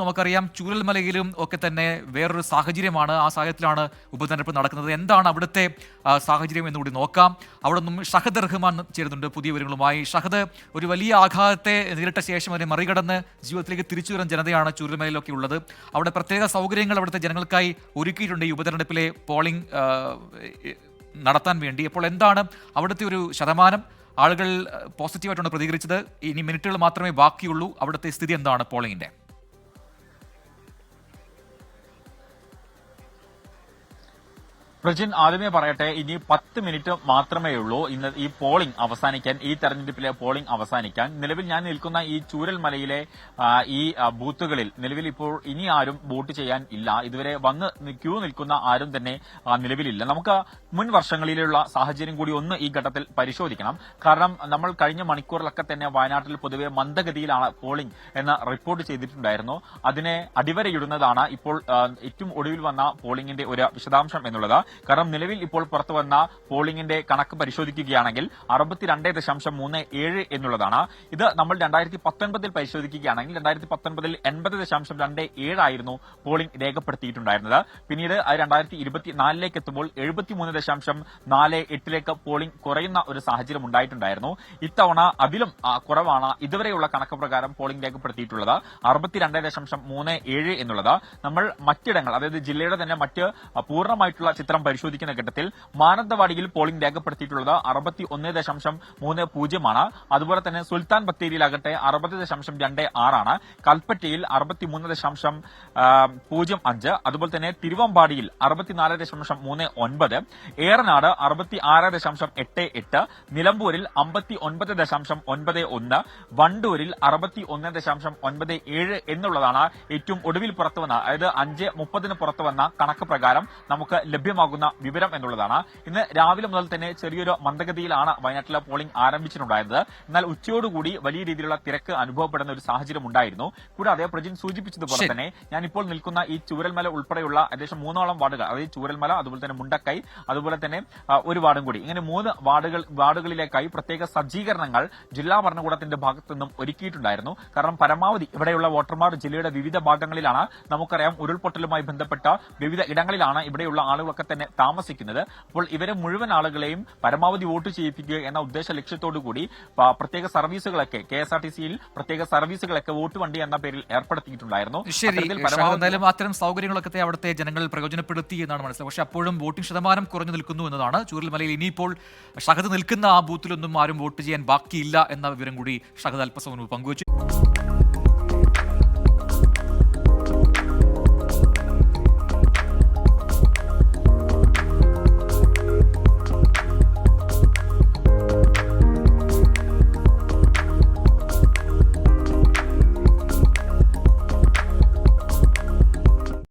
നമുക്കറിയാം ചൂരൽമലയിലും ഒക്കെ തന്നെ വേറൊരു സാഹചര്യമാണ്. ആ സാഹചര്യത്തിലാണ് ഉപതെരഞ്ഞെടുപ്പ് നടക്കുന്നത്. എന്താണ് അവിടുത്തെ സാഹചര്യം എന്നുകൂടി നോക്കാം. അവിടെ നിന്നും ഷഹദ് റഹ്മാൻ ചേരുന്നുണ്ട് പുതിയ വിവരങ്ങളുമായി. ഷഹദ്, ഒരു വലിയ ആഘാതത്തെ നേരിട്ട ശേഷം അതിനെ മറികടന്ന് ജീവിതത്തിലേക്ക് തിരിച്ചു വരുന്ന ജനതയാണ് ചൂരൽമലയിലൊക്കെ ഉള്ളത്. അവിടെ പ്രത്യേക സൗകര്യങ്ങൾ അവിടുത്തെ ജനങ്ങൾക്കായി ഒരുക്കിയിട്ടുണ്ട് ഈ ഉപതെരഞ്ഞെടുപ്പിലെ പോളിംഗ് നടത്താൻ വേണ്ടി. അപ്പോൾ എന്താണ് അവിടുത്തെ ഒരു ശതമാനം? ആളുകൾ പോസിറ്റീവായിട്ടാണ് പ്രതികരിച്ചത്. ഇനി മിനിറ്റുകൾ മാത്രമേ ബാക്കിയുള്ളൂ. അവിടുത്തെ സ്ഥിതി എന്താണ് പോളിംഗിന്റെ? പ്രജിൻ, ആദ്യമേ പറയട്ടെ, ഇനി 10 മിനിറ്റ് മാത്രമേ ഉള്ളൂ ഇന്ന് ഈ പോളിംഗ് അവസാനിക്കാൻ, ഈ തെരഞ്ഞെടുപ്പിലെ പോളിംഗ് അവസാനിക്കാൻ. നിലവിൽ ഞാൻ നിൽക്കുന്ന ഈ ചൂരൽമലയിലെ ഈ ബൂത്തുകളിൽ നിലവിൽ ഇപ്പോൾ ഇനി ആരും വോട്ട് ചെയ്യാൻ ഇല്ല. ഇതുവരെ വന്ന് ക്യൂ നിൽക്കുന്ന ആരും തന്നെ നിലവിലില്ല. നമുക്ക് മുൻ വർഷങ്ങളിലുള്ള സാഹചര്യം കൂടി ഒന്ന് ഈ ഘട്ടത്തിൽ പരിശോധിക്കണം. കാരണം നമ്മൾ കഴിഞ്ഞ മണിക്കൂറിലൊക്കെ തന്നെ വയനാട്ടിൽ പൊതുവെ മന്ദഗതിയിലാണ് പോളിംഗ് എന്ന് റിപ്പോർട്ട് ചെയ്തിട്ടുണ്ടായിരുന്നു. അതിനെ അടിവരയിടുന്നതാണ് ഇപ്പോൾ ഏറ്റവും ഒടുവിൽ വന്ന പോളിംഗിന്റെ ഒരു വിശദാംശം എന്നുള്ളത്. കാരണം നിലവിൽ ഇപ്പോൾ പുറത്തു വന്ന പോളിംഗിന്റെ കണക്ക് പരിശോധിക്കുകയാണെങ്കിൽ 62.37 എന്നുള്ളതാണ്. ഇത് നമ്മൾ 2019 പരിശോധിക്കുകയാണെങ്കിൽ 2019 80.27 ആയിരുന്നു പോളിംഗ് രേഖപ്പെടുത്തിയിട്ടുണ്ടായിരുന്നത്. പിന്നീട് 2024 എത്തുമ്പോൾ 73.48 പോളിംഗ് കുറയുന്ന ഒരു സാഹചര്യം ഉണ്ടായിട്ടുണ്ടായിരുന്നു. ഇത്തവണ അതിലും കുറവാണ് ഇതുവരെയുള്ള കണക്ക് പ്രകാരം പോളിംഗ് രേഖപ്പെടുത്തിയിട്ടുള്ളത്. 62.37 എന്നുള്ളത് നമ്മൾ മറ്റിടങ്ങൾ, അതായത് ജില്ലയുടെ തന്നെ മറ്റ് പൂർണ്ണമായിട്ടുള്ള ചിത്രം പരിശോധിക്കുന്ന ഘട്ടത്തിൽ മാനന്തവാടിയിൽ പോളിംഗ് രേഖപ്പെടുത്തിയിട്ടുള്ളത് 61.30 ആണ്. അതുപോലെ തന്നെ സുൽത്താൻ ബത്തേരിയിലാകട്ടെ 60.26 ആണ്. കൽപ്പറ്റയിൽ 63.05, അതുപോലെ തന്നെ തിരുവമ്പാടിയിൽ 64.39, ഏറനാട് 66.88, നിലമ്പൂരിൽ 59.91, വണ്ടൂരിൽ 61.97 എന്നുള്ളതാണ് ഏറ്റവും ഒടുവിൽ പുറത്തുവന്ന, അതായത് 5:30 പുറത്തുവന്ന കണക്ക് പ്രകാരം നമുക്ക് ലഭ്യമാകുന്ന വിവരം എന്നുള്ളതാണ്. ഇന്ന് രാവിലെ മുതൽ തന്നെ ചെറിയൊരു മന്ദഗതിയിലാണ് വയനാട്ടിലെ പോളിംഗ് ആരംഭിച്ചിട്ടുണ്ടായത്. എന്നാൽ ഉച്ചയോടുകൂടി വലിയ രീതിയിലുള്ള തിരക്ക് അനുഭവപ്പെടുന്ന ഒരു സാഹചര്യം ഉണ്ടായിരുന്നു. കൂടാതെ പ്രജിൻ സൂചിപ്പിച്ചതുപോലെ തന്നെ ഞാൻ ഇപ്പോൾ നിൽക്കുന്ന ഈ ചൂരൽമല ഉൾപ്പെടെയുള്ള ഏകദേശം 3 വാർഡുകൾ, അതായത് ചൂരൽമല, അതുപോലെ തന്നെ മുണ്ടക്കൈ, അതുപോലെ തന്നെ ഒരു വാർഡും കൂടി, ഇങ്ങനെ 3 വാർഡുകളിലേക്കായി പ്രത്യേക സജ്ജീകരണങ്ങൾ ജില്ലാ ഭരണകൂടത്തിന്റെ ഭാഗത്തു നിന്നും ഒരുക്കിയിട്ടുണ്ടായിരുന്നു. കാരണം പരമാവധി ഇവിടെയുള്ള വോട്ടർമാർ ജില്ലയുടെ വിവിധ ഭാഗങ്ങളിലാണ്, നമുക്കറിയാം ഉരുൾപൊട്ടലുമായി ബന്ധപ്പെട്ട വിവിധ ഇടങ്ങളിലാണ് ഇവിടെയുള്ള ആളുകളൊക്കെ തന്നെ താമസിക്കുന്നത്. അപ്പോൾ ഇവരെ മുഴുവൻ ആളുകളെയും പരമാവധി വോട്ട് ചെയ്യിപ്പിക്കുക എന്ന ഉദ്ദേശ ലക്ഷ്യത്തോടുകൂടി പ്രത്യേക സർവീസുകളൊക്കെ, KSRTCയിൽ പ്രത്യേക സർവീസുകളൊക്കെ വോട്ട് വണ്ടി എന്ന പേരിൽ ഏർപ്പെടുത്തിയിട്ടുണ്ടായിരുന്നു. എന്തായാലും അത്തരം സൗകര്യങ്ങളൊക്കെ അവിടുത്തെ ജനങ്ങൾ പ്രയോജനപ്പെടുത്തി എന്നാണ് മനസ്സിലായത്. പക്ഷേ അപ്പോഴും വോട്ടിംഗ് ശതമാനം കുറഞ്ഞു നിൽക്കുന്നു എന്നതാണ്. ചൂരൽമലയിൽ ഇനിയിപ്പോൾ ഷഹദ് നിൽക്കുന്ന ആ ബൂത്തിലൊന്നും ആരും വോട്ട് ചെയ്യാൻ ബാക്കിയില്ല എന്ന വിവരം കൂടി ഷഹദ് അല്പസമയം പങ്കുവച്ചു.